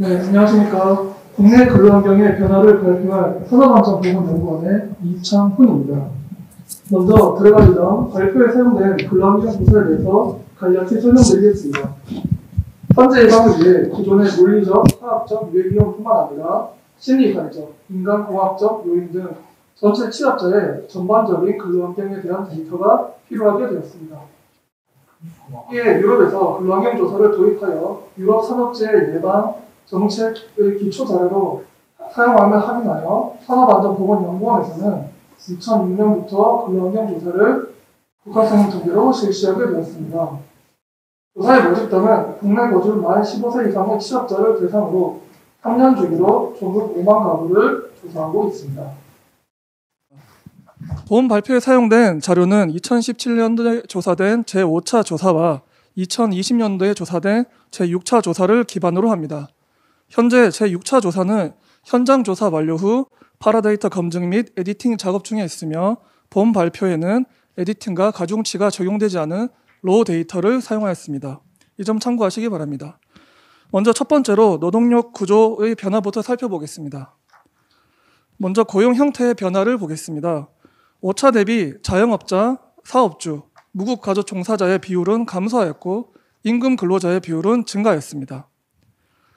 네, 안녕하십니까. 국내 근로환경의 변화를 발표할 산업안전보건연구원의 이창훈입니다. 먼저 들어가기 전 발표에 사용된 근로환경 조사에 대해서 간략히 설명드리겠습니다. 산재 예방을 위해 기존의 물리적, 화학적 유해 위험뿐만 아니라 심리사회적, 인간공학적 요인 등 전체 취업자의 전반적인 근로환경에 대한 데이터가 필요하게 되었습니다. 이에 유럽에서 근로환경 조사를 도입하여 유럽 산업재해 예방 정책의 기초 자료로 사용함을 확인하여 산업안전보건연구원에서는 2006년부터 근로환경 조사를 국가성능 통계로 실시하게 되었습니다. 조사의 모집단은 국내 거주 만 15세 이상의 취업자를 대상으로 3년 주기로 전국 5만 가구를 조사하고 있습니다. 본 발표에 사용된 자료는 2017년도에 조사된 제5차 조사와 2020년도에 조사된 제6차 조사를 기반으로 합니다. 현재 제6차 조사는 현장 조사 완료 후 파라데이터 검증 및 에디팅 작업 중에 있으며 본 발표에는 에디팅과 가중치가 적용되지 않은 로우 데이터를 사용하였습니다. 이 점 참고하시기 바랍니다. 먼저 첫 번째로 노동력 구조의 변화부터 살펴보겠습니다. 먼저 고용 형태의 변화를 보겠습니다. 5차 대비 자영업자, 사업주, 무급가족 종사자의 비율은 감소하였고 임금 근로자의 비율은 증가했습니다.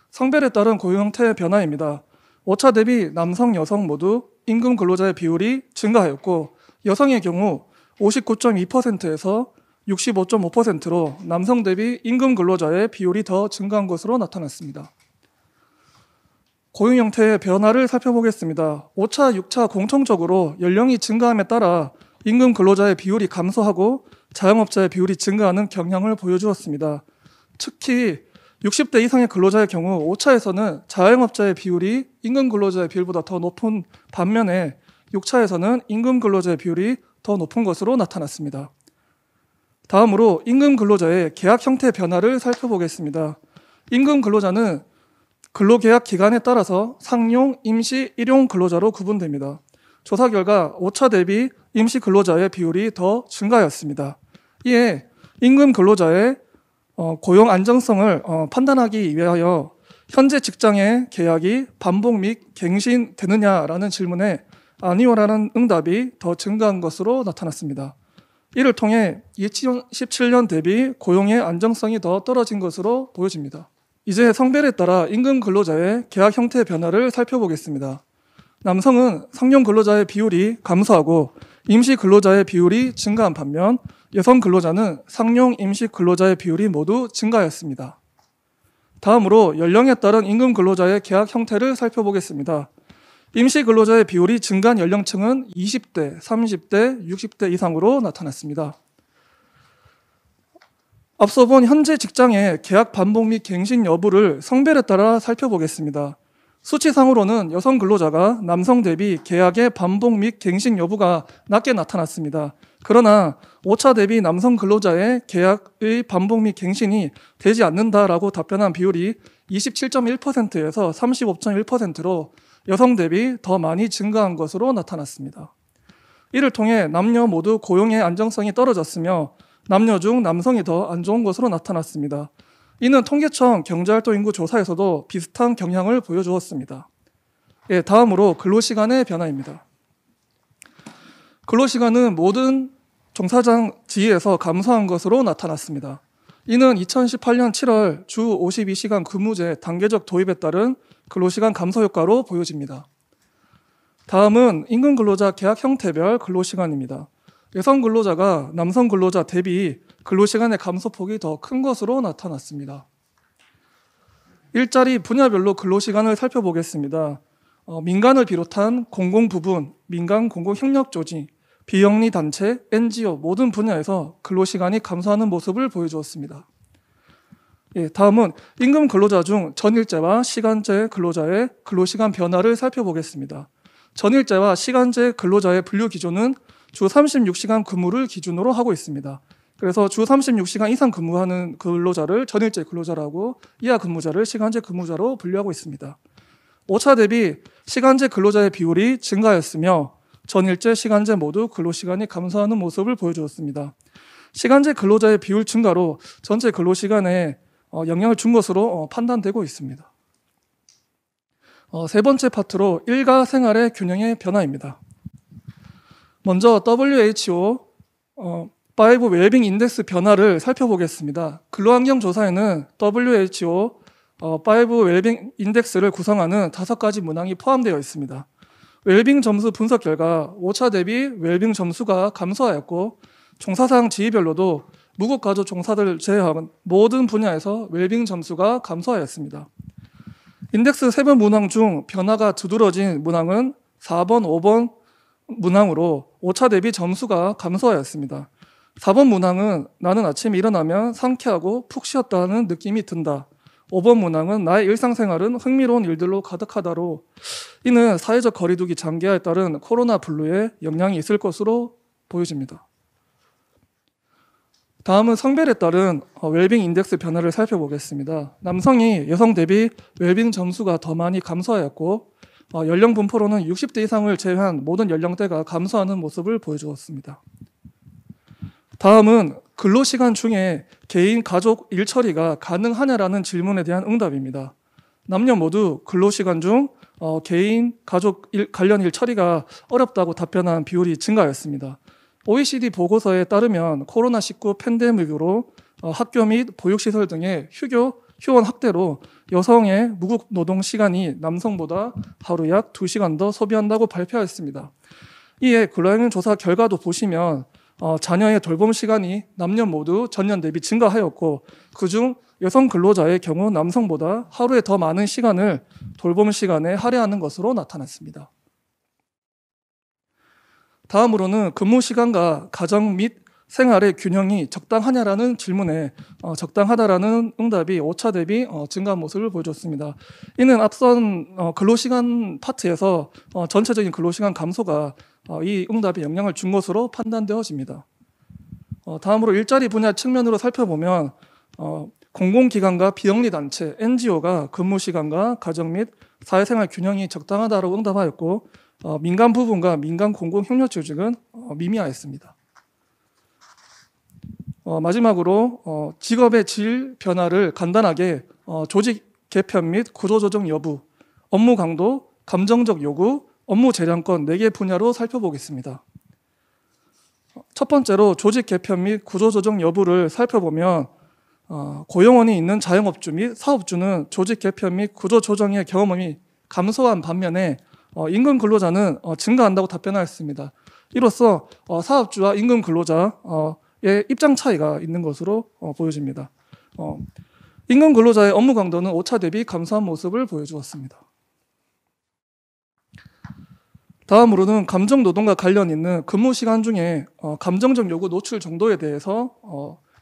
성별에 따른 고용 형태의 변화입니다. 5차 대비 남성, 여성 모두 임금 근로자의 비율이 증가하였고 여성의 경우 59.2%에서 65.5%로 남성 대비 임금 근로자의 비율이 더 증가한 것으로 나타났습니다. 고용 형태의 변화를 살펴보겠습니다. 5차, 6차 공통적으로 연령이 증가함에 따라 임금 근로자의 비율이 감소하고 자영업자의 비율이 증가하는 경향을 보여주었습니다. 특히 60대 이상의 근로자의 경우 5차에서는 자영업자의 비율이 임금 근로자의 비율보다 더 높은 반면에 6차에서는 임금 근로자의 비율이 더 높은 것으로 나타났습니다. 다음으로 임금 근로자의 계약 형태 변화를 살펴보겠습니다. 임금 근로자는 근로계약 기간에 따라서 상용, 임시, 일용 근로자로 구분됩니다. 조사 결과 5차 대비 임시 근로자의 비율이 더 증가하였습니다. 이에 임금 근로자의 고용 안정성을 판단하기 위하여 현재 직장의 계약이 반복 및 갱신되느냐라는 질문에 아니오라는 응답이 더 증가한 것으로 나타났습니다. 이를 통해 2017년 대비 고용의 안정성이 더 떨어진 것으로 보여집니다. 이제 성별에 따라 임금 근로자의 계약 형태 변화를 살펴보겠습니다. 남성은 상용 근로자의 비율이 감소하고 임시 근로자의 비율이 증가한 반면 여성 근로자는 상용, 임시 근로자의 비율이 모두 증가하였습니다. 다음으로 연령에 따른 임금 근로자의 계약 형태를 살펴보겠습니다. 임시 근로자의 비율이 증가한 연령층은 20대, 30대, 60대 이상으로 나타났습니다. 앞서 본 현재 직장의 계약 반복 및 갱신 여부를 성별에 따라 살펴보겠습니다. 수치상으로는 여성 근로자가 남성 대비 계약의 반복 및 갱신 여부가 낮게 나타났습니다. 그러나 5차 대비 남성 근로자의 계약의 반복 및 갱신이 되지 않는다라고 답변한 비율이 27.1%에서 35.1%로 여성 대비 더 많이 증가한 것으로 나타났습니다. 이를 통해 남녀 모두 고용의 안정성이 떨어졌으며 남녀 중 남성이 더 안 좋은 것으로 나타났습니다. 이는 통계청 경제활동 인구 조사에서도 비슷한 경향을 보여주었습니다. 다음으로 근로시간의 변화입니다. 근로시간은 모든 종사장 지위에서 감소한 것으로 나타났습니다. 이는 2018년 7월 주 52시간 근무제 단계적 도입에 따른 근로시간 감소 효과로 보여집니다. 다음은 임금 근로자 계약 형태별 근로시간입니다. 여성 근로자가 남성 근로자 대비 근로시간의 감소폭이 더 큰 것으로 나타났습니다. 일자리 분야별로 근로시간을 살펴보겠습니다. 민간을 비롯한 공공부분, 민간 공공협력조직, 비영리 단체, NGO 모든 분야에서 근로시간이 감소하는 모습을 보여주었습니다. 다음은 임금 근로자 중 전일제와 시간제 근로자의 근로시간 변화를 살펴보겠습니다. 전일제와 시간제 근로자의 분류 기준은 주 36시간 근무를 기준으로 하고 있습니다. 그래서 주 36시간 이상 근무하는 근로자를 전일제 근로자라고 이하 근무자를 시간제 근무자로 분류하고 있습니다. 5차 대비 시간제 근로자의 비율이 증가하였으며 전일제, 시간제 모두 근로시간이 감소하는 모습을 보여주었습니다. 시간제 근로자의 비율 증가로 전체 근로시간에 영향을 준 것으로 판단되고 있습니다. 세 번째 파트로 일가 생활의 균형의 변화입니다. 먼저 WHO 5 웰빙 인덱스 변화를 살펴보겠습니다. 근로환경 조사에는 WHO 5 웰빙 인덱스를 구성하는 5가지 문항이 포함되어 있습니다. 웰빙 점수 분석 결과 5차 대비 웰빙 점수가 감소하였고 종사상 지위별로도 무국가족 종사들을 제외한 모든 분야에서 웰빙 점수가 감소하였습니다. 인덱스 3번 문항 중 변화가 두드러진 문항은 4번, 5번 문항으로 5차 대비 점수가 감소하였습니다. 4번 문항은 나는 아침에 일어나면 상쾌하고 푹 쉬었다는 느낌이 든다. 5번 문항은 나의 일상생활은 흥미로운 일들로 가득하다로 이는 사회적 거리두기 장기화에 따른 코로나 블루에 영향이 있을 것으로 보여집니다. 다음은 성별에 따른 웰빙 인덱스 변화를 살펴보겠습니다. 남성이 여성 대비 웰빙 점수가 더 많이 감소하였고 연령 분포로는 60대 이상을 제외한 모든 연령대가 감소하는 모습을 보여주었습니다. 다음은 근로시간 중에 개인, 가족 일 처리가 가능하냐라는 질문에 대한 응답입니다. 남녀 모두 근로시간 중 개인, 가족 관련 일 처리가 어렵다고 답변한 비율이 증가하였습니다. OECD 보고서에 따르면 코로나19 팬데믹으로 학교 및 보육시설 등의 휴원 확대로 여성의 무급 노동 시간이 남성보다 하루 약 2시간 더 소비한다고 발표했습니다. 이에 근로환경 조사 결과도 보시면 자녀의 돌봄 시간이 남녀 모두 전년 대비 증가하였고 그중 여성 근로자의 경우 남성보다 하루에 더 많은 시간을 돌봄 시간에 할애하는 것으로 나타났습니다. 다음으로는 근무 시간과 가정 및 생활의 균형이 적당하냐라는 질문에 적당하다라는 응답이 5차 대비 증가한 모습을 보여줬습니다. 이는 앞선 근로시간 파트에서 전체적인 근로시간 감소가 이 응답에 영향을 준 것으로 판단되어집니다. 다음으로 일자리 분야 측면으로 살펴보면 공공기관과 비영리단체, NGO가 근무시간과 가정 및 사회생활 균형이 적당하다고 응답하였고 민간 부분과 민간 공공협력조직은 미미하였습니다. 마지막으로 직업의 질 변화를 간단하게 조직 개편 및 구조조정 여부, 업무 강도, 감정적 요구, 업무 재량권 4개 분야로 살펴보겠습니다. 첫 번째로 조직 개편 및 구조조정 여부를 살펴보면 고용원이 있는 자영업주 및 사업주는 조직 개편 및 구조조정의 경험이 감소한 반면에 임금 근로자는 증가한다고 답변하였습니다. 이로써 사업주와 임금 근로자의 입장 차이가 있는 것으로 보여집니다. 임금 근로자의 업무 강도는 5차 대비 감소한 모습을 보여주었습니다. 다음으로는 감정 노동과 관련 있는 근무 시간 중에 감정적 요구 노출 정도에 대해서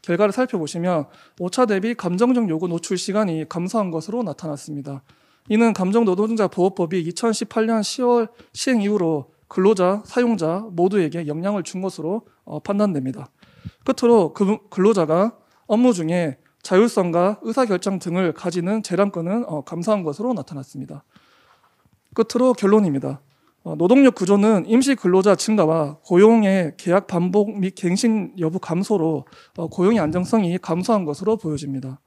결과를 살펴보시면 5차 대비 감정적 요구 노출 시간이 감소한 것으로 나타났습니다. 이는 감정노동자 보호법이 2018년 10월 시행 이후로 근로자, 사용자 모두에게 영향을 준 것으로 판단됩니다. 끝으로 근로자가 업무 중에 자율성과 의사결정 등을 가지는 재량권은 감소한 것으로 나타났습니다. 끝으로 결론입니다. 노동력 구조는 임시 근로자 증가와 고용의 계약 반복 및 갱신 여부 감소로 고용의 안정성이 감소한 것으로 보여집니다.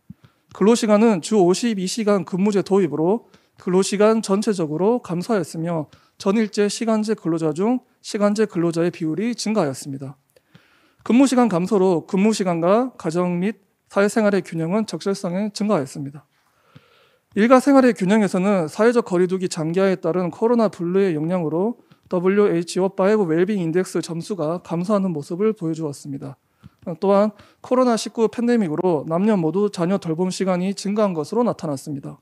근로시간은 주 52시간 근무제 도입으로 근로시간 전체적으로 감소하였으며 전일제 시간제 근로자 중 시간제 근로자의 비율이 증가하였습니다. 근무시간 감소로 근무시간과 가정 및 사회생활의 균형은 적절성에 증가하였습니다. 일가 생활의 균형에서는 사회적 거리두기 장기화에 따른 코로나 블루의 영향으로 WHO 5 웰빙 인덱스 점수가 감소하는 모습을 보여주었습니다. 또한 코로나19 팬데믹으로 남녀 모두 자녀 돌봄 시간이 증가한 것으로 나타났습니다.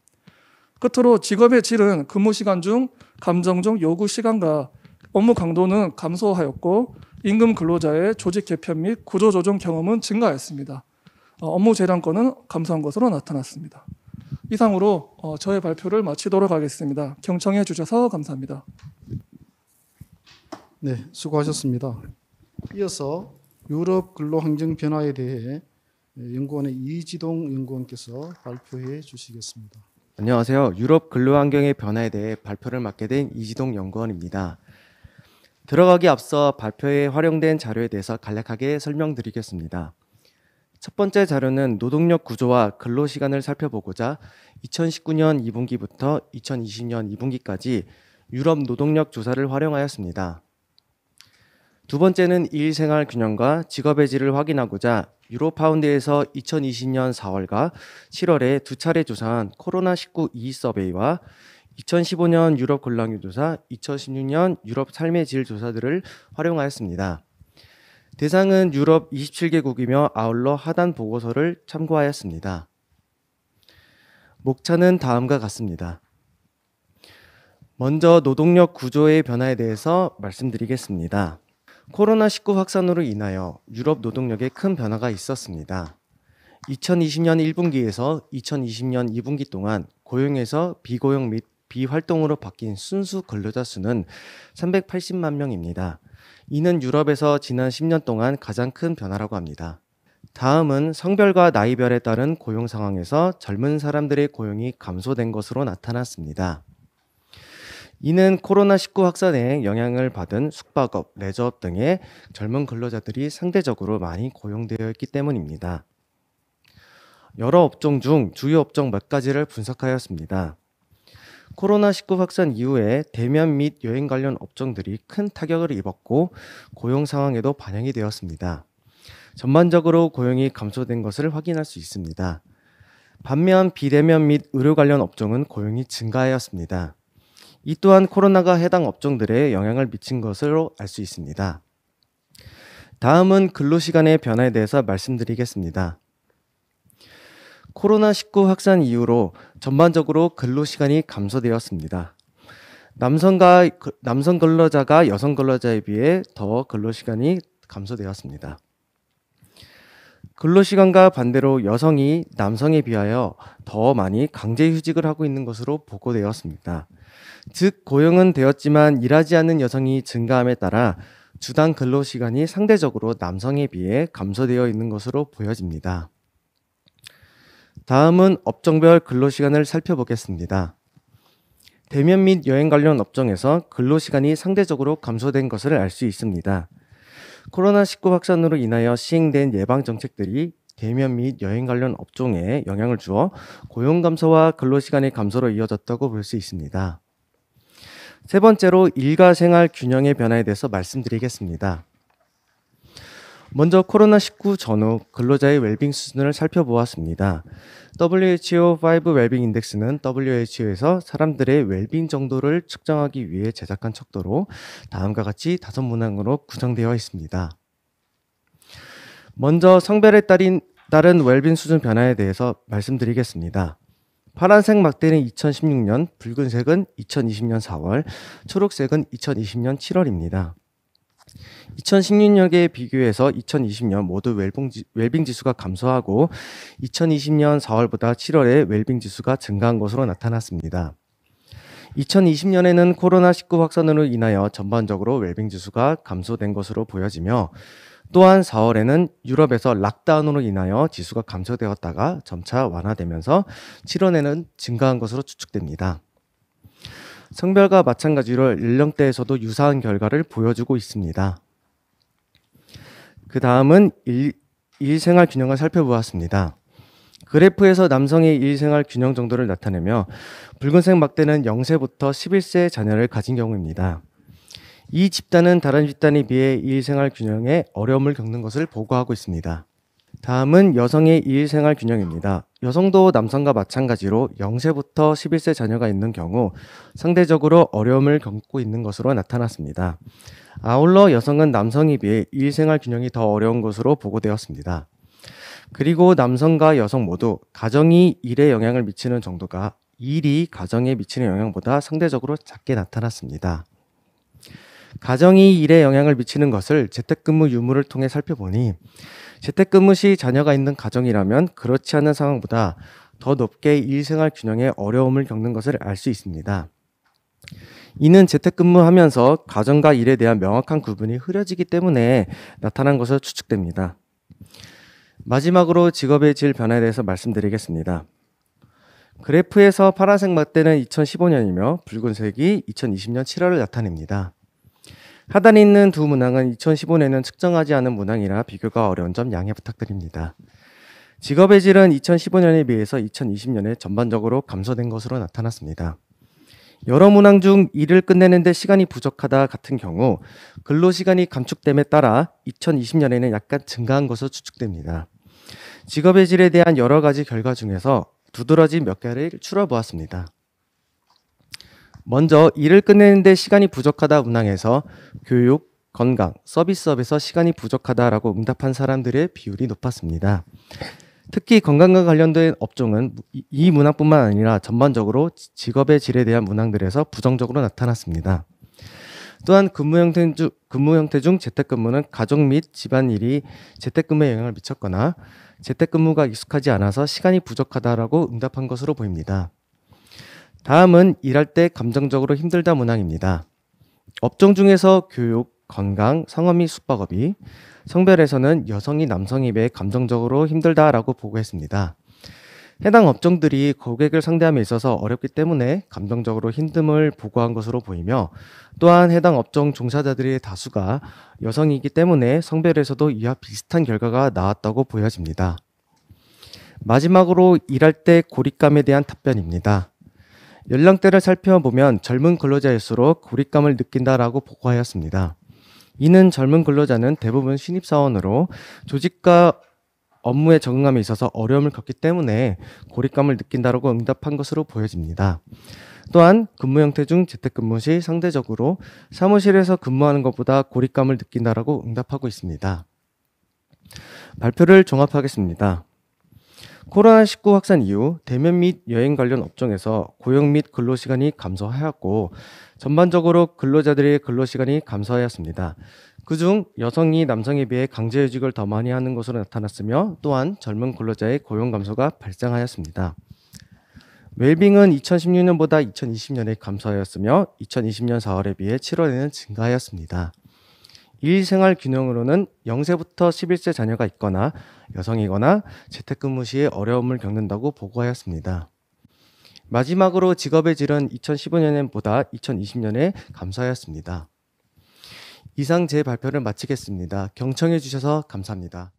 끝으로 직업의 질은 근무 시간 중 감정적 요구 시간과 업무 강도는 감소하였고 임금 근로자의 조직 개편 및 구조조정 경험은 증가했습니다. 업무 재량권은 감소한 것으로 나타났습니다. 이상으로 저의 발표를 마치도록 하겠습니다. 경청해 주셔서 감사합니다. 네, 수고하셨습니다. 이어서 유럽 근로 환경 변화에 대해 연구원의 이지동 연구원께서 발표해 주시겠습니다. 안녕하세요. 유럽 근로 환경의 변화에 대해 발표를 맡게 된 이지동 연구원입니다. 들어가기 앞서 발표에 활용된 자료에 대해서 간략하게 설명드리겠습니다. 첫 번째 자료는 노동력 구조와 근로시간을 살펴보고자 2019년 2분기부터 2020년 2분기까지 유럽 노동력 조사를 활용하였습니다. 두 번째는 일생활 균형과 직업의 질을 확인하고자 유로파운드에서 2020년 4월과 7월에 두 차례 조사한 코로나19 이의서베이와 2015년 유럽 근로환경 조사, 2016년 유럽 삶의 질 조사들을 활용하였습니다. 대상은 유럽 27개국이며 아울러 하단 보고서를 참고하였습니다. 목차는 다음과 같습니다. 먼저 노동력 구조의 변화에 대해서 말씀드리겠습니다. 코로나19 확산으로 인하여 유럽 노동력에 큰 변화가 있었습니다. 2020년 1분기에서 2020년 2분기 동안 고용에서 비고용 및 비활동으로 바뀐 순수 근로자 수는 380만 명입니다. 이는 유럽에서 지난 10년 동안 가장 큰 변화라고 합니다. 다음은 성별과 나이별에 따른 고용 상황에서 젊은 사람들의 고용이 감소된 것으로 나타났습니다. 이는 코로나19 확산에 영향을 받은 숙박업, 레저업 등의 젊은 근로자들이 상대적으로 많이 고용되어 있기 때문입니다. 여러 업종 중 주요 업종 몇 가지를 분석하였습니다. 코로나19 확산 이후에 대면 및 여행 관련 업종들이 큰 타격을 입었고 고용 상황에도 반영이 되었습니다. 전반적으로 고용이 감소된 것을 확인할 수 있습니다. 반면 비대면 및 의료 관련 업종은 고용이 증가하였습니다. 이 또한 코로나가 해당 업종들에 영향을 미친 것으로 알 수 있습니다. 다음은 근로시간의 변화에 대해서 말씀드리겠습니다. 코로나19 확산 이후로 전반적으로 근로시간이 감소되었습니다. 남성 근로자가 여성 근로자에 비해 더 근로시간이 감소되었습니다. 근로시간과 반대로 여성이 남성에 비하여 더 많이 강제휴직을 하고 있는 것으로 보고되었습니다. 즉 고용은 되었지만 일하지 않는 여성이 증가함에 따라 주당 근로시간이 상대적으로 남성에 비해 감소되어 있는 것으로 보여집니다. 다음은 업종별 근로시간을 살펴보겠습니다. 대면 및 여행 관련 업종에서 근로시간이 상대적으로 감소된 것을 알 수 있습니다. 코로나19 확산으로 인하여 시행된 예방정책들이 대면 및 여행 관련 업종에 영향을 주어 고용 감소와 근로시간의 감소로 이어졌다고 볼 수 있습니다. 세 번째로 일과 생활 균형의 변화에 대해서 말씀드리겠습니다. 먼저 코로나19 전후 근로자의 웰빙 수준을 살펴보았습니다. WHO 5 웰빙 인덱스는 WHO에서 사람들의 웰빙 정도를 측정하기 위해 제작한 척도로 다음과 같이 5문항으로 구성되어 있습니다. 먼저 성별에 따른 웰빙 수준 변화에 대해서 말씀드리겠습니다. 파란색 막대는 2016년, 붉은색은 2020년 4월, 초록색은 2020년 7월입니다. 2016년에 비교해서 2020년 모두 웰빙 지수가 감소하고 2020년 4월보다 7월에 웰빙 지수가 증가한 것으로 나타났습니다. 2020년에는 코로나19 확산으로 인하여 전반적으로 웰빙 지수가 감소된 것으로 보여지며 또한 4월에는 유럽에서 락다운으로 인하여 지수가 감소되었다가 점차 완화되면서 7월에는 증가한 것으로 추측됩니다. 성별과 마찬가지로 연령대에서도 유사한 결과를 보여주고 있습니다. 그 다음은 일생활 균형을 살펴보았습니다. 그래프에서 남성의 일생활 균형 정도를 나타내며 붉은색 막대는 0세부터 11세 자녀를 가진 경우입니다. 이 집단은 다른 집단에 비해 일생활 균형에 어려움을 겪는 것을 보고하고 있습니다. 다음은 여성의 일생활 균형입니다. 여성도 남성과 마찬가지로 0세부터 11세 자녀가 있는 경우 상대적으로 어려움을 겪고 있는 것으로 나타났습니다. 아울러 여성은 남성에 비해 일생활 균형이 더 어려운 것으로 보고되었습니다. 그리고 남성과 여성 모두 가정이 일에 영향을 미치는 정도가 일이 가정에 미치는 영향보다 상대적으로 작게 나타났습니다. 가정이 일에 영향을 미치는 것을 재택근무 유무를 통해 살펴보니 재택근무 시 자녀가 있는 가정이라면 그렇지 않은 상황보다 더 높게 일생활 균형에 어려움을 겪는 것을 알 수 있습니다. 이는 재택근무하면서 가정과 일에 대한 명확한 구분이 흐려지기 때문에 나타난 것으로 추측됩니다. 마지막으로 직업의 질 변화에 대해서 말씀드리겠습니다. 그래프에서 파란색 막대는 2015년이며 붉은색이 2020년 7월을 나타냅니다. 하단에 있는 두 문항은 2015년에는 측정하지 않은 문항이라 비교가 어려운 점 양해 부탁드립니다. 직업의 질은 2015년에 비해서 2020년에 전반적으로 감소된 것으로 나타났습니다. 여러 문항 중 일을 끝내는데 시간이 부족하다 같은 경우 근로시간이 감축됨에 따라 2020년에는 약간 증가한 것으로 추측됩니다. 직업의 질에 대한 여러 가지 결과 중에서 두드러진 몇 개를 추려보았습니다. 먼저 일을 끝내는데 시간이 부족하다 문항에서 교육, 건강, 서비스업에서 시간이 부족하다라고 응답한 사람들의 비율이 높았습니다. 특히 건강과 관련된 업종은 이 문항뿐만 아니라 전반적으로 직업의 질에 대한 문항들에서 부정적으로 나타났습니다. 또한 근무 형태 중 재택근무는 가족 및 집안일이 재택근무에 영향을 미쳤거나 재택근무가 익숙하지 않아서 시간이 부족하다라고 응답한 것으로 보입니다. 다음은 일할 때 감정적으로 힘들다 문항입니다. 업종 중에서 교육, 건강, 상업 및 숙박업이, 성별에서는 여성이 남성에 비해 감정적으로 힘들다라고 보고했습니다. 해당 업종들이 고객을 상대함에 있어서 어렵기 때문에 감정적으로 힘듦을 보고한 것으로 보이며, 또한 해당 업종 종사자들의 다수가 여성이기 때문에 성별에서도 이와 비슷한 결과가 나왔다고 보여집니다. 마지막으로 일할 때 고립감에 대한 답변입니다. 연령대를 살펴보면 젊은 근로자일수록 고립감을 느낀다라고 보고하였습니다. 이는 젊은 근로자는 대부분 신입사원으로 조직과 업무에 적응함에 있어서 어려움을 겪기 때문에 고립감을 느낀다라고 응답한 것으로 보여집니다. 또한 근무 형태 중 재택근무 시 상대적으로 사무실에서 근무하는 것보다 고립감을 느낀다라고 응답하고 있습니다. 발표를 종합하겠습니다. 코로나19 확산 이후 대면 및 여행 관련 업종에서 고용 및 근로시간이 감소하였고 전반적으로 근로자들의 근로시간이 감소하였습니다. 그중 여성이 남성에 비해 강제휴직을 더 많이 하는 것으로 나타났으며 또한 젊은 근로자의 고용 감소가 발생하였습니다. 웰빙은 2016년보다 2020년에 감소하였으며 2020년 4월에 비해 7월에는 증가하였습니다. 일생활 균형으로는 0세부터 11세 자녀가 있거나 여성이거나 재택근무 시에 어려움을 겪는다고 보고하였습니다. 마지막으로 직업의 질은 2015년보다 2020년에 감소하였습니다. 이상 제 발표를 마치겠습니다. 경청해 주셔서 감사합니다.